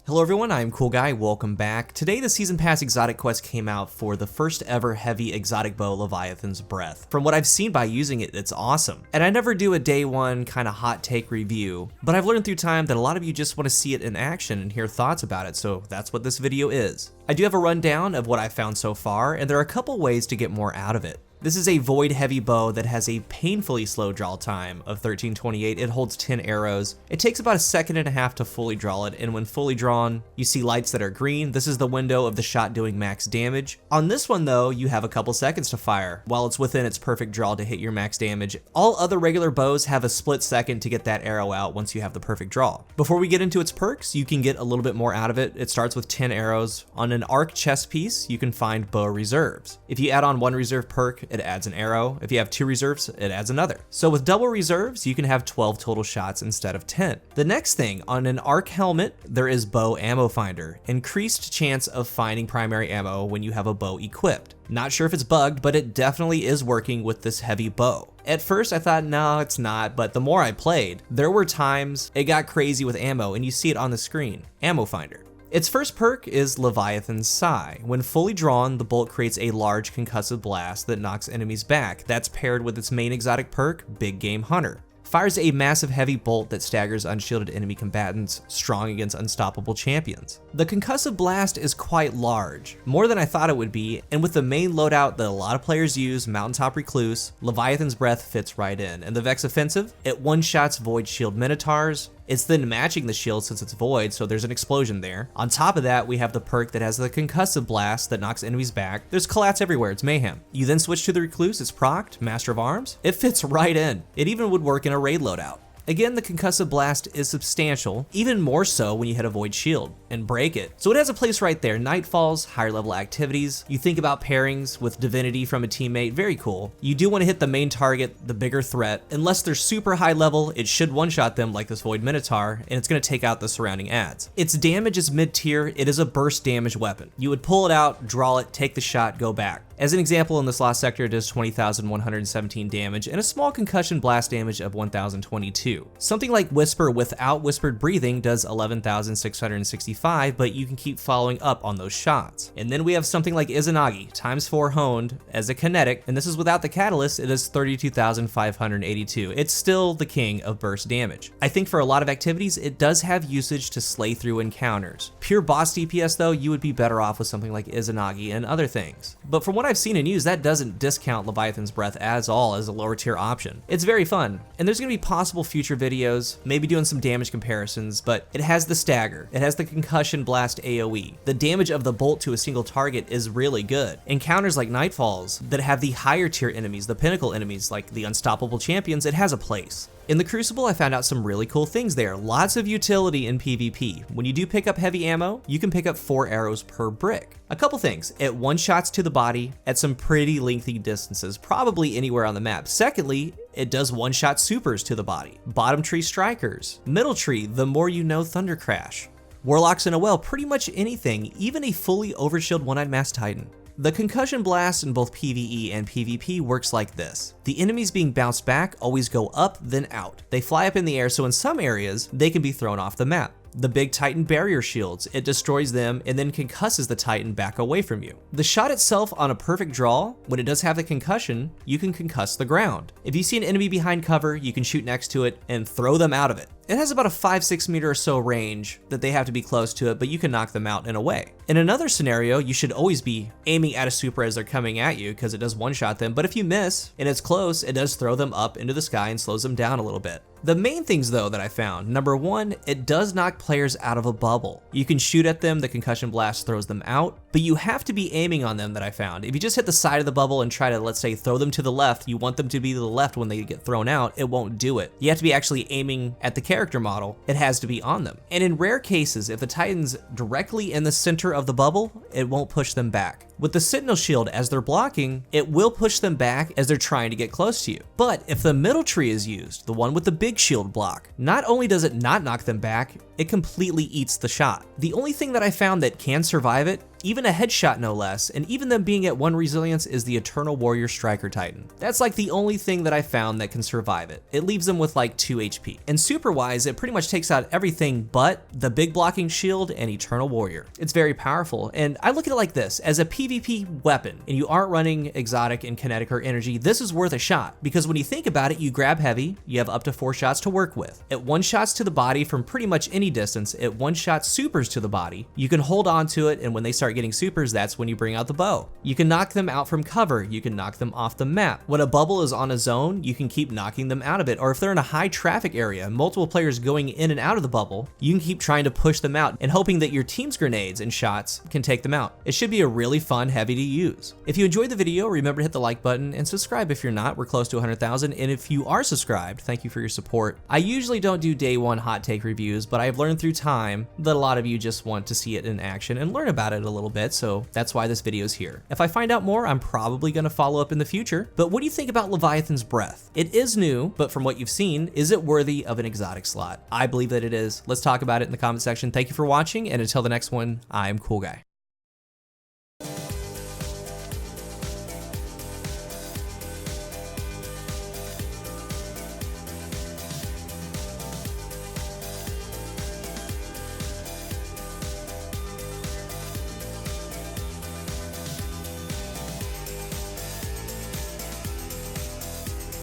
Hello everyone, I'm CoolGuy, welcome back. Today the Season Pass exotic quest came out for the first ever heavy exotic bow, Leviathan's Breath. From what I've seen by using it, it's awesome. And I never do a day one kind of hot take review, but I've learned through time that a lot of you just want to see it in action and hear thoughts about it, so that's what this video is. I do have a rundown of what I've found so far, and there are a couple ways to get more out of it. This is a void heavy bow that has a painfully slow draw time of 1328. It holds 10 arrows. It takes about a second and a half to fully draw it, and when fully drawn, you see lights that are green. This is the window of the shot doing max damage. On this one though, you have a couple seconds to fire while it's within its perfect draw to hit your max damage. All other regular bows have a split second to get that arrow out once you have the perfect draw. Before we get into its perks, you can get a little bit more out of it. It starts with 10 arrows. On an arc chest piece, you can find bow reserves. If you add on one reserve perk, it adds an arrow. If you have two reserves, it adds another. So with double reserves, you can have 12 total shots instead of 10. The next thing, on an arc helmet, there is bow ammo finder. Increased chance of finding primary ammo when you have a bow equipped. Not sure if it's bugged, but it definitely is working with this heavy bow. At first I thought, no, it's not, but the more I played, there were times it got crazy with ammo, and you see it on the screen. Ammo finder. Its first perk is Leviathan's Sigh. When fully drawn, the bolt creates a large concussive blast that knocks enemies back. That's paired with its main exotic perk, Big Game Hunter. Fires a massive heavy bolt that staggers unshielded enemy combatants, strong against unstoppable champions. The Concussive Blast is quite large, more than I thought it would be, and with the main loadout that a lot of players use, Mountaintop Recluse, Leviathan's Breath fits right in. And the Vex Offensive, it one-shots Void Shield Minotaurs. It's then matching the shield since it's void, so there's an explosion there. On top of that, we have the perk that has the Concussive Blast that knocks enemies back. There's collats everywhere, it's mayhem. You then switch to the Recluse, it's procced, Master of Arms. It fits right in. It even would work in a raid loadout. Again, the Concussive Blast is substantial, even more so when you hit a Void Shield and break it. So it has a place right there. Nightfalls, higher level activities. You think about pairings with Divinity from a teammate, very cool. You do want to hit the main target, the bigger threat. Unless they're super high level, it should one-shot them like this Void Minotaur, and it's going to take out the surrounding adds. Its damage is mid-tier. It is a burst damage weapon. You would pull it out, draw it, take the shot, go back. As an example, in this last sector, it does 20,117 damage and a small concussion blast damage of 1,022. Something like Whisper without whispered breathing does 11,665, but you can keep following up on those shots. And then we have something like Izanagi, ×4 honed as a kinetic, and this is without the catalyst, it is 32,582. It's still the king of burst damage. I think for a lot of activities, it does have usage to slay through encounters. Pure boss DPS though, you would be better off with something like Izanagi and other things. But from what I've seen and used, that doesn't discount Leviathan's Breath as all as a lower tier option. It's very fun, and there's gonna be possible future videos, maybe doing some damage comparisons, but it has the stagger, it has the Concussion Blast AoE. The damage of the bolt to a single target is really good. Encounters like Nightfalls that have the higher tier enemies, the pinnacle enemies like the unstoppable champions, it has a place. In the Crucible, I found out some really cool things there. Lots of utility in PvP. When you do pick up heavy ammo, you can pick up 4 arrows per brick. A couple things, it one-shots to the body at some pretty lengthy distances, probably anywhere on the map. Secondly, it does one-shot supers to the body. Bottom tree strikers. Middle tree, the more you know Thunder Crash. Warlocks in a well, pretty much anything, even a fully overshield one-eyed masked titan. The Concussion Blast in both PvE and PvP works like this. The enemies being bounced back always go up, then out. They fly up in the air, so in some areas, they can be thrown off the map. The big Titan barrier shields, it destroys them and then concusses the Titan back away from you. The shot itself on a perfect draw, when it does have the concussion, you can concuss the ground. If you see an enemy behind cover, you can shoot next to it and throw them out of it. It has about a 5-6 meter or so range that they have to be close to it, but you can knock them out in a way. In another scenario, you should always be aiming at a super as they're coming at you because it does one-shot them, but if you miss and it's close, it does throw them up into the sky and slows them down a little bit. The main things though that I found, number one, it does knock players out of a bubble. You can shoot at them, the Concussion Blast throws them out, but you have to be aiming on them that I found. If you just hit the side of the bubble and try to, let's say, throw them to the left, you want them to be to the left when they get thrown out, it won't do it. You have to be actually aiming at the character model, it has to be on them. And in rare cases, if the Titan's directly in the center of the bubble, it won't push them back. With the Sentinel Shield, as they're blocking, it will push them back as they're trying to get close to you. But if the middle tree is used, the one with the big shield block, not only does it not knock them back, it completely eats the shot. The only thing that I found that can survive it even a headshot no less, and even them being at 1 resilience is the Eternal Warrior Striker Titan. That's like the only thing that I found that can survive it. It leaves them with like 2 HP. And super wise, it pretty much takes out everything but the big blocking shield and Eternal Warrior. It's very powerful, and I look at it like this: as a PvP weapon, and you aren't running exotic and kinetic or energy, this is worth a shot, because when you think about it, you grab heavy, you have up to 4 shots to work with. It one-shots to the body from pretty much any distance, it one-shot supers to the body. You can hold on to it, and when they start getting supers, that's when you bring out the bow. You can knock them out from cover, you can knock them off the map. When a bubble is on a zone, you can keep knocking them out of it, or if they're in a high traffic area, multiple players going in and out of the bubble, you can keep trying to push them out and hoping that your team's grenades and shots can take them out. It should be a really fun heavy to use. If you enjoyed the video, remember to hit the like button and subscribe if you're not. We're close to 100,000, and if you are subscribed, thank you for your support. I usually don't do day one hot take reviews, but I've learned through time that a lot of you just want to see it in action and learn about it a little bit, so that's why this video is here. If I find out more, I'm probably going to follow up in the future. But what do you think about Leviathan's breath? It is new, but from what you've seen, is it worthy of an exotic slot? I believe that it is. Let's talk about it in the comment section. Thank you for watching, and until the next one, I'm CoolGuy.